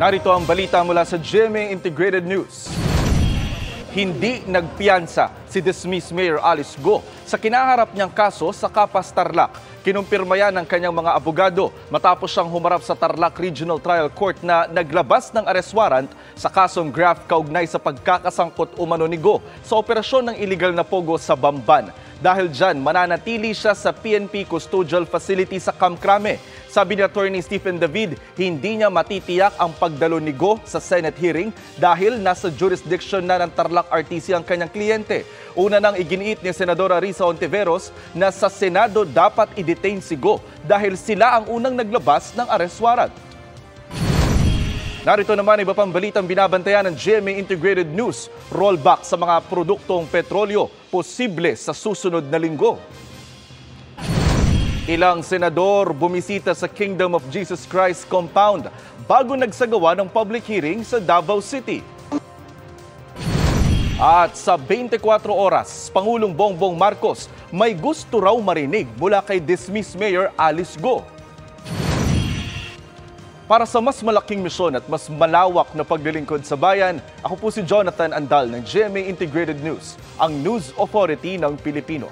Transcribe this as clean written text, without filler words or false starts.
Narito ang balita mula sa GMA Integrated News. Hindi nagpiyansa si dismissed Mayor Alice Go sa kinaharap niyang kaso sa Capas, Tarlac. Kinumpirma yan ng kanyang mga abogado matapos siyang humarap sa Tarlac Regional Trial Court na naglabas ng arrest warrant sa kasong graft kaugnay sa pagkakasangkot umano ni Go sa operasyon ng illegal na pogo sa Bamban. Dahil dyan, mananatili siya sa PNP Custodial Facility sa Camp Crame. Sabi ni Attorney Stephen David, hindi niya matitiyak ang pagdalo ni Go sa Senate hearing dahil nasa jurisdiction na ng Tarlac RTC ang kanyang kliyente. Una nang iginiit ni Senadora Risa Hontiveros na sa Senado dapat i-detain si Go dahil sila ang unang naglabas ng arrest warrant. Narito naman iba pang balitang binabantayan ng GMA Integrated News. Rollback sa mga produktong petrolyo, posible sa susunod na linggo. Ilang senador bumisita sa Kingdom of Jesus Christ compound bago nagsagawa ng public hearing sa Davao City. At sa 24 oras, Pangulong Bongbong Marcos may gusto raw marinig mula kay dismissed Mayor Alice Go. Para sa mas malaking misyon at mas malawak na paglilingkod sa bayan, ako po si Jonathan Andal ng GMA Integrated News, ang News Authority ng Pilipino.